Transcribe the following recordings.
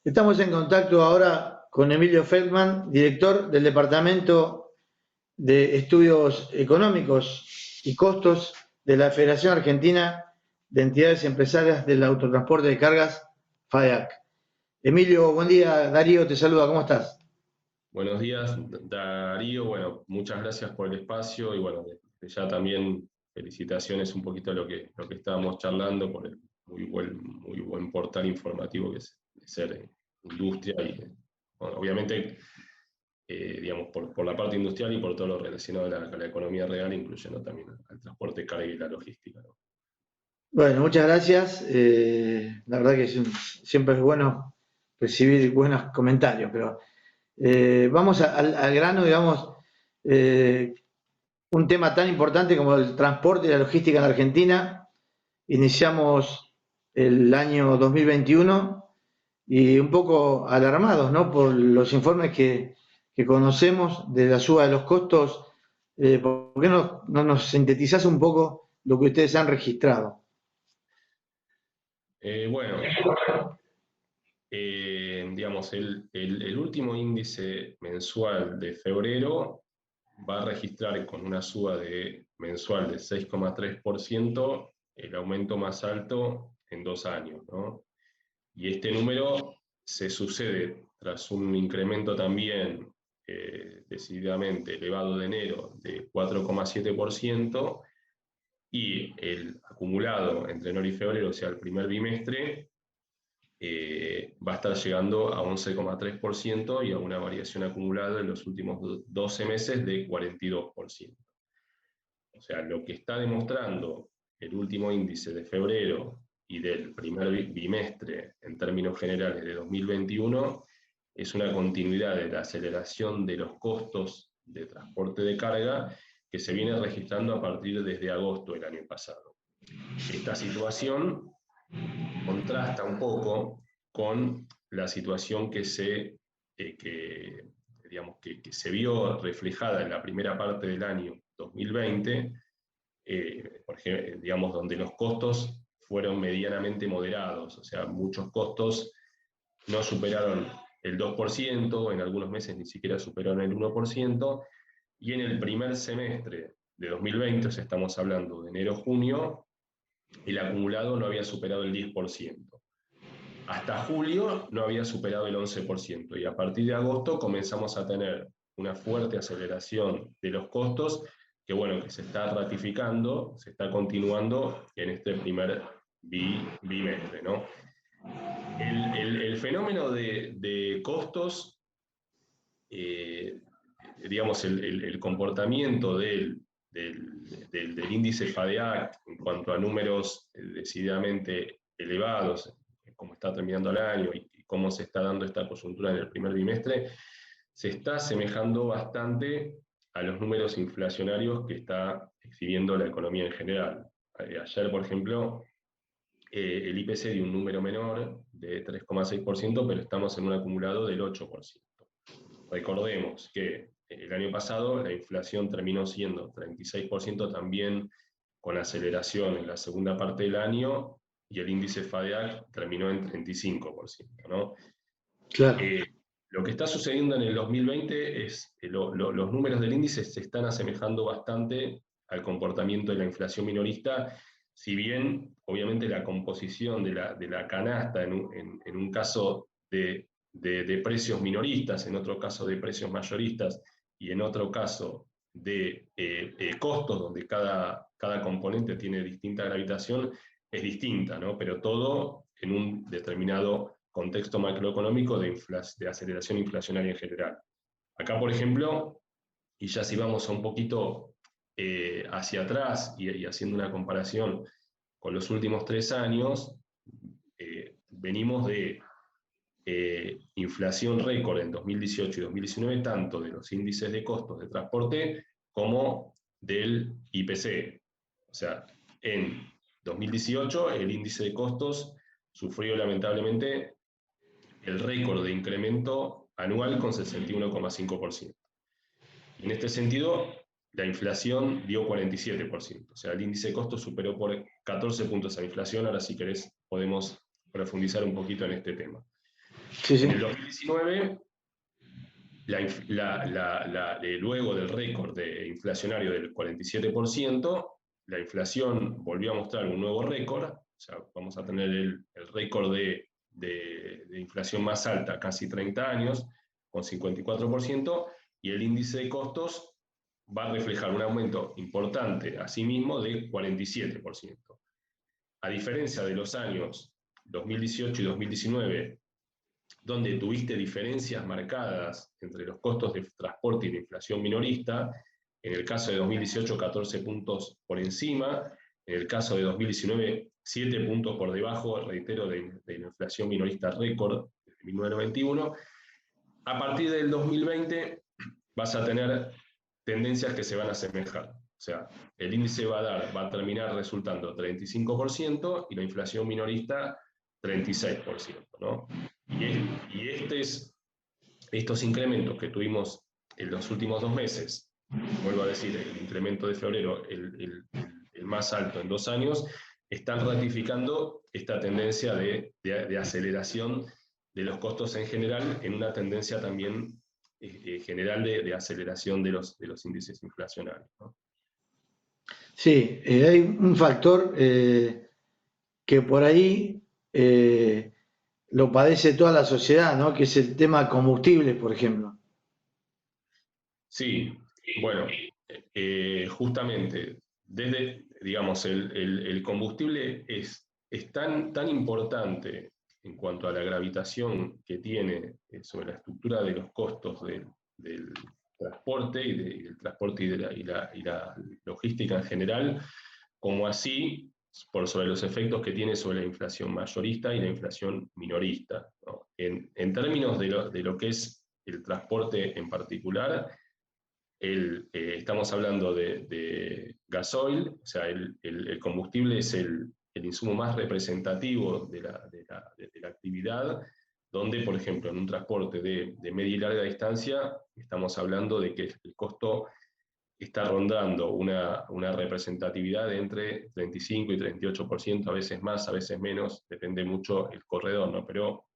Estamos en contacto ahora con Emilio Feldman, director del Departamento de Estudios Económicos y Costos de la Federación Argentina de Entidades Empresarias del Autotransporte de Cargas, FADEAC. Emilio, buen día. Darío te saluda. ¿Cómo estás? Buenos días, Darío. Bueno, muchas gracias por el espacio y bueno, ya también felicitaciones un poquito a lo que estábamos charlando por el muy buen portal informativo que es Ser Industria y bueno, obviamente digamos por la parte industrial y por todo lo relacionado a la economía real, incluyendo también al transporte de carga y la logística, ¿no? Bueno, muchas gracias. La verdad que siempre es bueno recibir buenos comentarios, pero vamos al grano, digamos. eh, un tema tan importante como el transporte y la logística en Argentina. Iniciamos el año 2021 y un poco alarmados, ¿no? Por los informes que conocemos de la suba de los costos. ¿Por qué no nos sintetizás un poco lo que ustedes han registrado? Bueno, digamos, el último índice mensual de febrero va a registrar con una suba mensual de 6,3% el aumento más alto en 2 años, ¿no? Y este número se sucede tras un incremento también decididamente elevado de enero de 4,7% y el acumulado entre enero y febrero, o sea, el primer bimestre, va a estar llegando a 11,3% y a una variación acumulada en los últimos 12 meses de 42%. O sea, lo que está demostrando el último índice de febrero y del primer bimestre en términos generales de 2021 es una continuidad de la aceleración de los costos de transporte de carga que se viene registrando a partir desde agosto del año pasado. Esta situación contrasta un poco con la situación que se vio reflejada en la primera parte del año 2020, por ejemplo, digamos, donde los costos fueron medianamente moderados, o sea, muchos costos no superaron el 2%, en algunos meses ni siquiera superaron el 1%, y en el primer semestre de 2020, o sea, estamos hablando de enero-junio, el acumulado no había superado el 10%. Hasta julio no había superado el 11%, y a partir de agosto comenzamos a tener una fuerte aceleración de los costos que, bueno, que se está ratificando, se está continuando en este primer bimestre, ¿no? El fenómeno de costos, eh, digamos, el comportamiento del índice FADEAC en cuanto a números decididamente elevados, cómo está terminando el año y cómo se está dando esta coyuntura en el primer bimestre, se está asemejando bastante a los números inflacionarios que está exhibiendo la economía en general. Ayer, por ejemplo, el IPC dio un número menor de 3,6%, pero estamos en un acumulado del 8%. Recordemos que el año pasado la inflación terminó siendo 36% también con aceleración en la segunda parte del año y el índice FADEAC terminó en 35%, ¿no? Claro. Lo que está sucediendo en el 2020 es que los números del índice se están asemejando bastante al comportamiento de la inflación minorista, si bien obviamente la composición de la canasta en un caso de precios minoristas, en otro caso de precios mayoristas y en otro caso de costos donde cada componente tiene distinta gravitación, es distinta, ¿no? Pero todo en un determinado contexto macroeconómico de aceleración inflacionaria en general. Acá, por ejemplo, y ya si vamos a un poquito hacia atrás y haciendo una comparación con los últimos 3 años, venimos de inflación récord en 2018 y 2019, tanto de los índices de costos de transporte como del IPC. O sea, en 2018 el índice de costos sufrió lamentablemente el récord de incremento anual con 61,5%. En este sentido, la inflación dio 47%, o sea, el índice de costos superó por 14 puntos a la inflación. Ahora, si querés, podemos profundizar un poquito en este tema. Sí, sí. En el 2019, luego del récord inflacionario del 47%, la inflación volvió a mostrar un nuevo récord, o sea, vamos a tener el récord de inflación más alta, casi 30 años, con 54%, y el índice de costos va a reflejar un aumento importante, asimismo, de 47%. A diferencia de los años 2018 y 2019, donde tuviste diferencias marcadas entre los costos de transporte y la inflación minorista, en el caso de 2018 14 puntos por encima, en el caso de 2019 7 puntos por debajo, reitero, de la inflación minorista récord desde 1991. A partir del 2020 vas a tener tendencias que se van a asemejar. O sea, el índice va a terminar resultando 35% y la inflación minorista 36%, ¿no? Y estos incrementos que tuvimos en los últimos 2 meses, vuelvo a decir, el incremento de febrero, el más alto en 2 años, están ratificando esta tendencia de aceleración de los costos en general, en una tendencia también general de aceleración de los índices inflacionarios, ¿no? Sí, hay un factor que por ahí lo padece toda la sociedad, ¿no? Que es el tema combustibles, por ejemplo. Sí, bueno, justamente, digamos, el combustible es tan importante en cuanto a la gravitación que tiene sobre la estructura de los costos del transporte y del transporte y la logística en general, como así sobre los efectos que tiene sobre la inflación mayorista y la inflación minorista, ¿no? En términos de lo que es el transporte en particular, estamos hablando de gasoil, o sea, el combustible es el insumo más representativo de la actividad, donde, por ejemplo, en un transporte de media y larga distancia, estamos hablando de que el costo está rondando una representatividad de entre 35 y 38%, a veces más, a veces menos, depende mucho el corredor, ¿no? Pero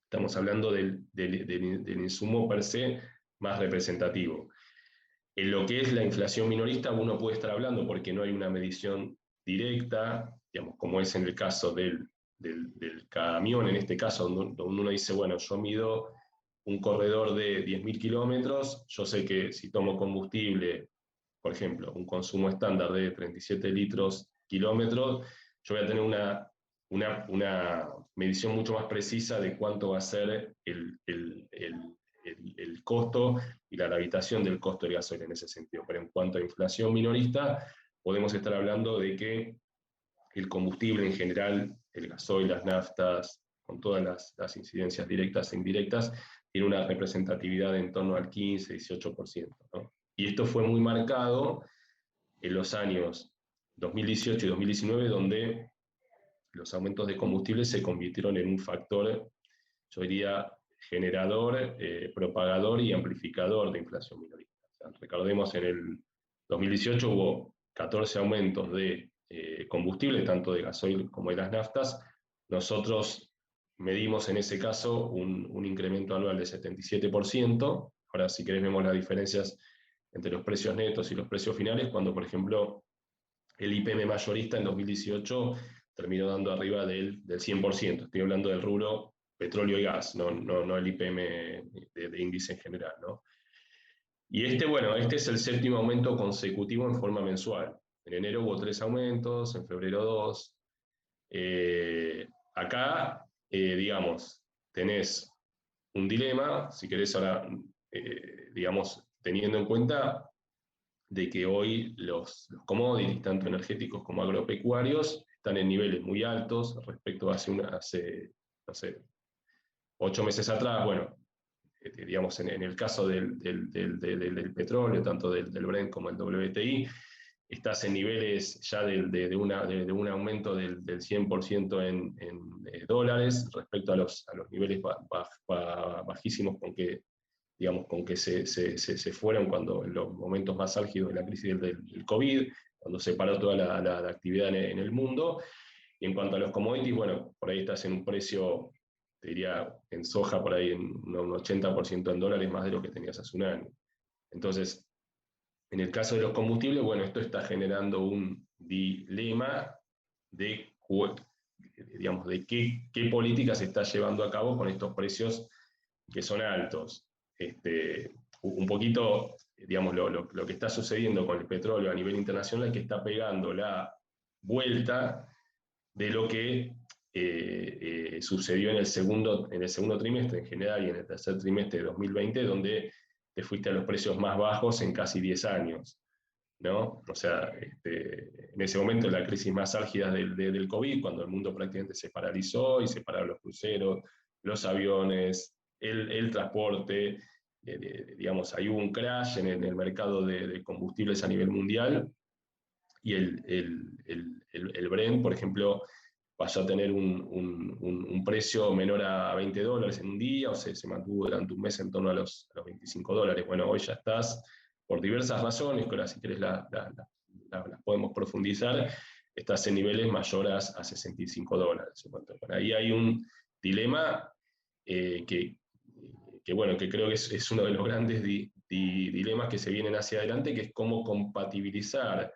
estamos hablando del insumo per se más representativo. En lo que es la inflación minorista, uno puede estar hablando porque no hay una medición directa, digamos, como es en el caso del camión, en este caso, donde uno dice, bueno, yo mido un corredor de 10.000 kilómetros, yo sé que si tomo combustible, por ejemplo, un consumo estándar de 37 litros kilómetros, yo voy a tener una medición mucho más precisa de cuánto va a ser el costo y la gravitación del costo del gasoil en ese sentido. Pero en cuanto a inflación minorista, podemos estar hablando de que el combustible en general, el gasoil, las naftas, con todas las incidencias directas e indirectas, tiene una representatividad en torno al 15-18%, ¿no? Y esto fue muy marcado en los años 2018 y 2019, donde los aumentos de combustible se convirtieron en un factor, yo diría, generador, propagador y amplificador de inflación minorista. O sea, recordemos, en el 2018 hubo 14 aumentos de combustible, tanto de gasoil como de las naftas. Nosotros medimos en ese caso un incremento anual de 77%. Ahora, si querés, vemos las diferencias entre los precios netos y los precios finales, cuando, por ejemplo, el IPM mayorista en 2018 terminó dando arriba del 100%. Estoy hablando del rubro petróleo y gas, no el IPM de índice en general, ¿no? Y bueno, este es el séptimo aumento consecutivo en forma mensual. En enero hubo 3 aumentos, en febrero 2. Acá, digamos, tenés un dilema, si querés ahora, digamos, teniendo en cuenta de que hoy los commodities, tanto energéticos como agropecuarios, están en niveles muy altos respecto a hace no sé, 8 meses atrás. Bueno, digamos, en el caso del petróleo, tanto del Brent como el WTI, estás en niveles ya de un aumento del 100% en dólares respecto a los niveles bajísimos digamos, con que se fueron cuando en los momentos más álgidos de la crisis del COVID, cuando se paró toda la actividad en el mundo. Y en cuanto a los commodities, bueno, por ahí estás en un precio te diría en soja por ahí en un 80% en dólares más de lo que tenías hace un año. Entonces, en el caso de los combustibles, bueno, esto está generando un dilema de, digamos, de qué política se está llevando a cabo con estos precios que son altos. Un poquito, digamos, lo que está sucediendo con el petróleo a nivel internacional es que está pegando la vuelta de lo que sucedió en el segundo trimestre en general y en el tercer trimestre de 2020, donde te fuiste a los precios más bajos en casi 10 años. ¿No? O sea, en ese momento la crisis más álgida del COVID, cuando el mundo prácticamente se paralizó y se pararon los cruceros, los aviones, el transporte, digamos, ahí hubo un crash en el mercado de combustibles a nivel mundial y el Brent, por ejemplo, pasó a tener un precio menor a $20 en un día, o sea, se mantuvo durante un mes en torno a los $25. Bueno, hoy ya estás, por diversas razones, que ahora si querés las podemos profundizar, estás en niveles mayores a $65. Por ahí hay un dilema que bueno, que creo que es uno de los grandes dilemas que se vienen hacia adelante, que es cómo compatibilizar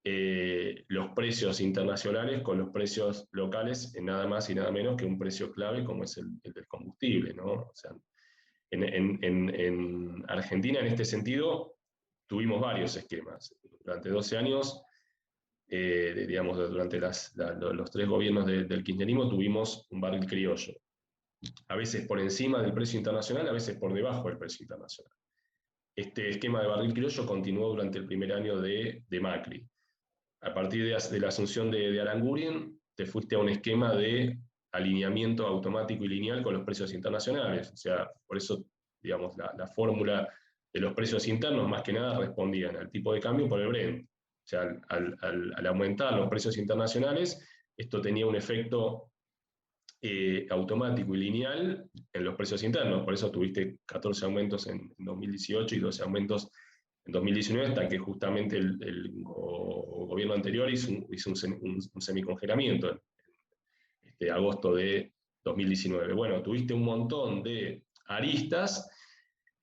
los precios internacionales con los precios locales en nada más y nada menos que un precio clave como es el del combustible, ¿no? O sea, en Argentina, en este sentido, tuvimos varios esquemas. Durante 12 años, digamos, durante los 3 gobiernos del kirchnerismo, tuvimos un barril criollo. A veces por encima del precio internacional, a veces por debajo del precio internacional. Este esquema de barril criollo continuó durante el primer año de Macri. A partir de la asunción de Aranguren, te fuiste a un esquema de alineamiento automático y lineal con los precios internacionales. O sea, por eso, digamos, la fórmula de los precios internos, más que nada, respondían al tipo de cambio por el Brent. O sea, al aumentar los precios internacionales, esto tenía un efecto automático y lineal en los precios internos. Por eso tuviste 14 aumentos en 2018 y 12 aumentos en 2019, hasta que justamente el gobierno anterior hizo un semicongelamiento en agosto de 2019. Bueno, tuviste un montón de aristas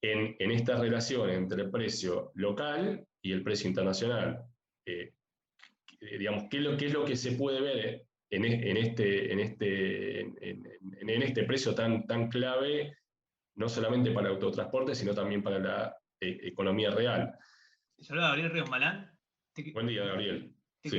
en esta relación entre el precio local y el precio internacional. Digamos, ¿qué es lo que se puede ver en este precio tan clave, no solamente para el autotransporte, sino también para la economía real? Te saluda Gabriel Ríos Malán. Buen día, Gabriel. Te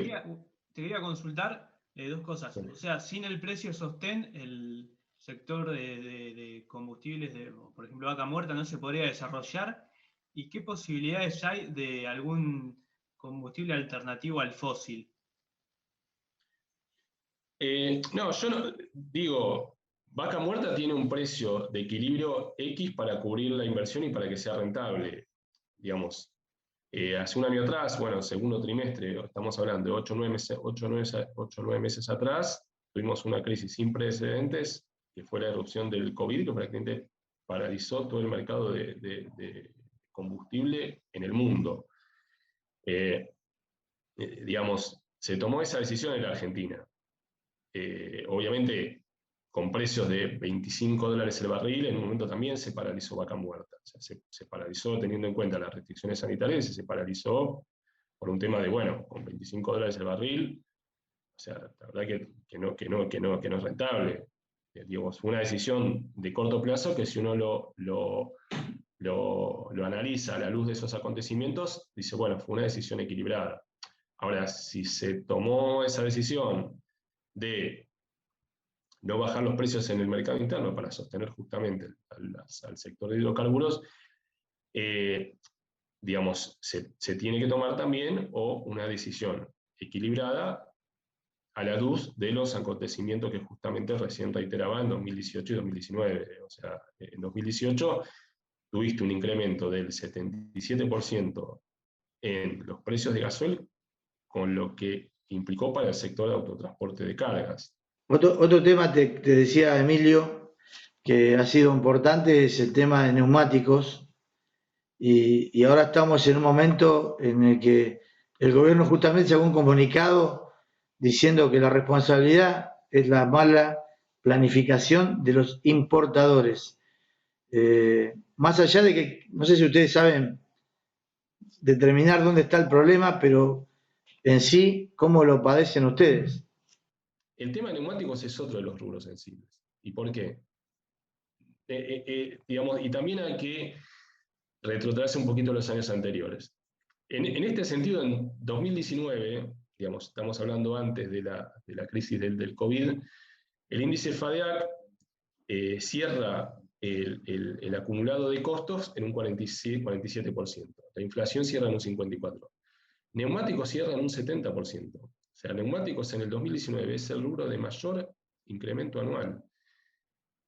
quería consultar dos cosas. Sí. O sea, sin el precio sostén, el sector de combustibles, por ejemplo, vaca muerta, no se podría desarrollar. ¿Y qué posibilidades hay de algún combustible alternativo al fósil? No, yo no digo, vaca muerta tiene un precio de equilibrio X para cubrir la inversión y para que sea rentable. Digamos, hace un año atrás, bueno, segundo trimestre, estamos hablando de 8 o 9 meses atrás, tuvimos una crisis sin precedentes, que fue la erupción del COVID, que prácticamente paralizó todo el mercado de combustible en el mundo. Digamos, se tomó esa decisión en la Argentina. Obviamente, con precios de $25 el barril, en un momento también se paralizó vaca muerta. O sea, se paralizó teniendo en cuenta las restricciones sanitarias y se paralizó por un tema de, bueno, con $25 el barril, o sea, la verdad que no es rentable. Digamos, fue una decisión de corto plazo que si uno lo analiza a la luz de esos acontecimientos, dice, bueno, fue una decisión equilibrada. Ahora, si se tomó esa decisión de no bajar los precios en el mercado interno para sostener justamente al sector de hidrocarburos, digamos, se tiene que tomar también una decisión equilibrada a la luz de los acontecimientos que justamente recién reiteraba en 2018 y 2019. O sea, en 2018 tuviste un incremento del 77% en los precios de gasoil, con lo que implicó para el sector de autotransporte de cargas. Otro tema te decía Emilio, que ha sido importante, es el tema de neumáticos, y ahora estamos en un momento en el que el gobierno justamente sacó un comunicado diciendo que la responsabilidad es la mala planificación de los importadores. Más allá de que, no sé si ustedes saben determinar dónde está el problema, pero en sí, ¿cómo lo padecen ustedes? El tema de neumáticos es otro de los rubros sensibles. ¿Y por qué? Digamos, y también hay que retrotraerse un poquito a los años anteriores. En este sentido, en 2019, digamos, estamos hablando antes de la crisis del COVID, el índice FADEAC cierra el acumulado de costos en un 47%. La inflación cierra en un 54%. Neumáticos cierra en un 70%. O sea, neumáticos en el 2019 es el rubro de mayor incremento anual.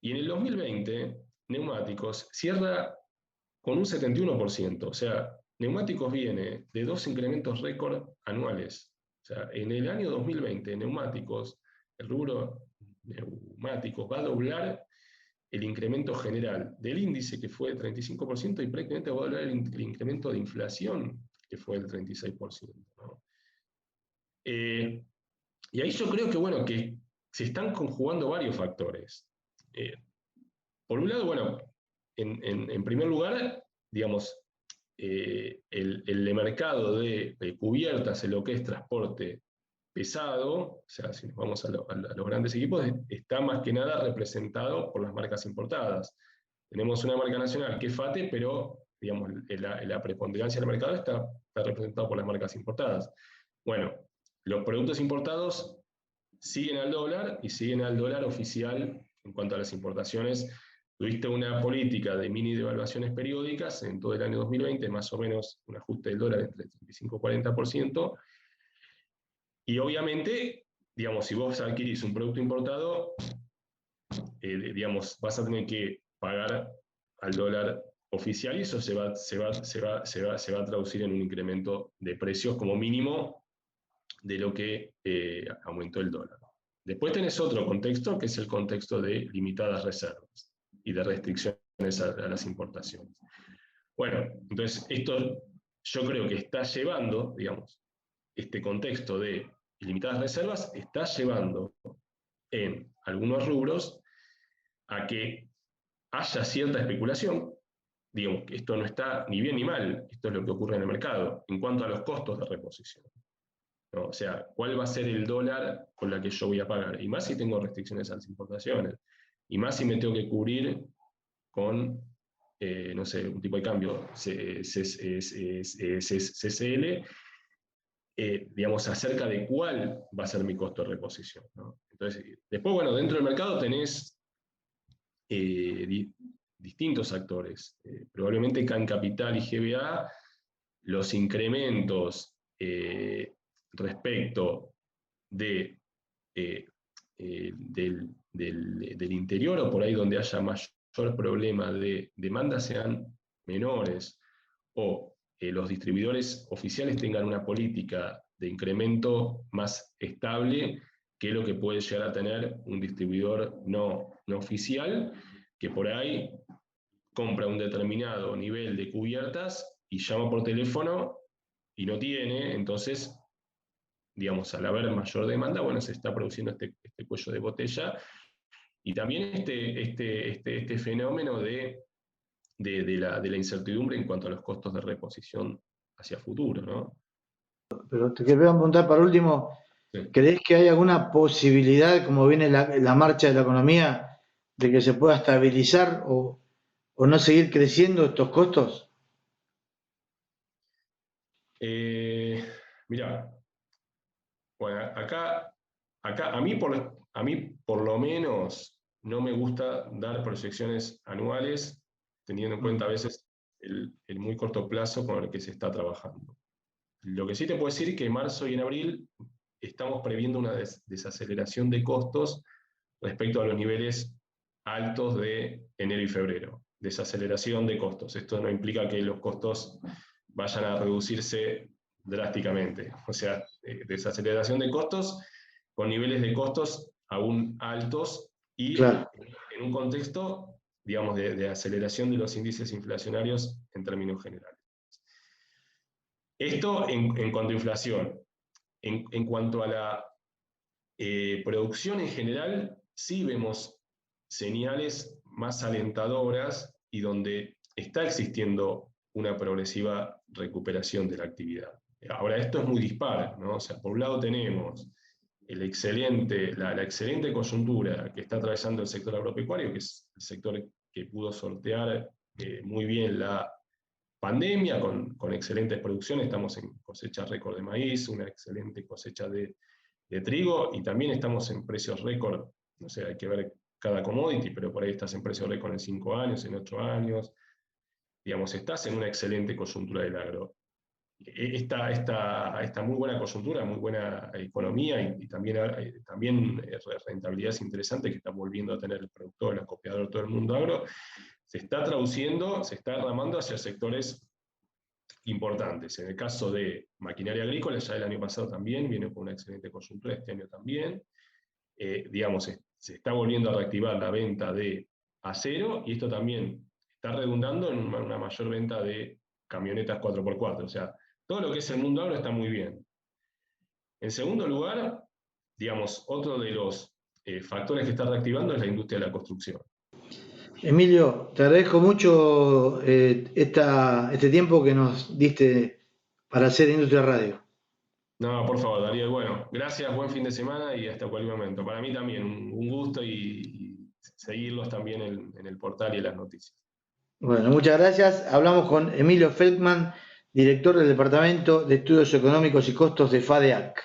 Y en el 2020, neumáticos cierra con un 71%. O sea, neumáticos viene de 2 incrementos récord anuales. O sea, en el año 2020, neumáticos, el rubro neumáticos va a doblar el incremento general del índice, que fue del 35%, y prácticamente va a doblar el incremento de inflación, que fue del 36%. ¿no? Y ahí yo creo que, bueno, que se están conjugando varios factores. Por un lado, bueno, en primer lugar, digamos, el mercado de cubiertas en lo que es transporte pesado, o sea, si nos vamos a los grandes equipos, está más que nada representado por las marcas importadas. Tenemos una marca nacional que es FATE, pero digamos, la preponderancia del mercado está representado por las marcas importadas. Bueno, los productos importados siguen al dólar y siguen al dólar oficial en cuanto a las importaciones. Tuviste una política de mini devaluaciones periódicas en todo el año 2020, más o menos un ajuste del dólar entre 35 y 40%, y obviamente, digamos, si vos adquirís un producto importado, digamos, vas a tener que pagar al dólar oficial y eso se va a traducir en un incremento de precios como mínimo de lo que aumentó el dólar. Después tenés otro contexto, que es el contexto de limitadas reservas y de restricciones a las importaciones. Bueno, entonces esto yo creo que está llevando, digamos, este contexto de limitadas reservas está llevando en algunos rubros a que haya cierta especulación. Digamos que esto no está ni bien ni mal, esto es lo que ocurre en el mercado, en cuanto a los costos de reposición. ¿No? O sea, ¿cuál va a ser el dólar con la que yo voy a pagar? Y más si tengo restricciones a las importaciones. Y más si me tengo que cubrir con, no sé, un tipo de cambio CCL, digamos, acerca de cuál va a ser mi costo de reposición. ¿no? Entonces, después, bueno, dentro del mercado tenés distintos actores. Probablemente Can Capital y GBA, los incrementos respecto de, del interior o por ahí donde haya mayor problema de demanda sean menores, o los distribuidores oficiales tengan una política de incremento más estable que lo que puede llegar a tener un distribuidor no oficial, que por ahí compra un determinado nivel de cubiertas y llama por teléfono y no tiene, entonces, digamos, al haber mayor demanda, bueno, se está produciendo este cuello de botella, y también este fenómeno de la incertidumbre en cuanto a los costos de reposición hacia futuro, ¿no? Pero te quería preguntar para último, Sí. ¿crees que hay alguna posibilidad, como viene la marcha de la economía, de que se pueda estabilizar o no seguir creciendo estos costos? Mirá, bueno, acá a mí por lo menos no me gusta dar proyecciones anuales, teniendo en cuenta a veces el muy corto plazo con el que se está trabajando. Lo que sí te puedo decir es que en marzo y en abril estamos previendo una desaceleración de costos respecto a los niveles altos de enero y febrero. Desaceleración de costos. Esto no implica que los costos vayan a reducirse drásticamente. O sea, desaceleración de costos con niveles de costos aún altos y Claro. en un contexto, digamos, de aceleración de los índices inflacionarios en términos generales. Esto en cuanto a inflación. En cuanto a la producción en general, sí vemos señales más alentadoras y donde está existiendo una progresiva recuperación de la actividad. Ahora, esto es muy dispar, ¿no? O sea, por un lado tenemos la excelente coyuntura que está atravesando el sector agropecuario, que es el sector que pudo sortear muy bien la pandemia, con excelentes producciones. Estamos en cosecha récord de maíz, una excelente cosecha de trigo, y también estamos en precios récord. No sé, hay que ver cada commodity, pero por ahí estás en precios récord en 5 años, en 8 años. Digamos, estás en una excelente coyuntura del agro. Esta muy buena coyuntura, muy buena economía y también rentabilidades interesantes que está volviendo a tener el productor, el acopiador, todo el mundo agro, se está traduciendo, se está derramando hacia sectores importantes. En el caso de maquinaria agrícola, ya el año pasado también viene con una excelente coyuntura, este año también. Digamos, se está volviendo a reactivar la venta de acero, y esto también está redundando en una mayor venta de camionetas 4x4. O sea, todo lo que es el mundo agro está muy bien. En segundo lugar, digamos, otro de los factores que está reactivando es la industria de la construcción. Emilio, te agradezco mucho este tiempo que nos diste para hacer Industria Radio. No, por favor, Darío. Bueno, gracias, buen fin de semana y hasta cualquier momento. Para mí también un gusto, y seguirlos también en el portal y en las noticias. Bueno, muchas gracias. Hablamos con Emilio Feldman, director del Departamento de Estudios Económicos y Costos de FADEAC.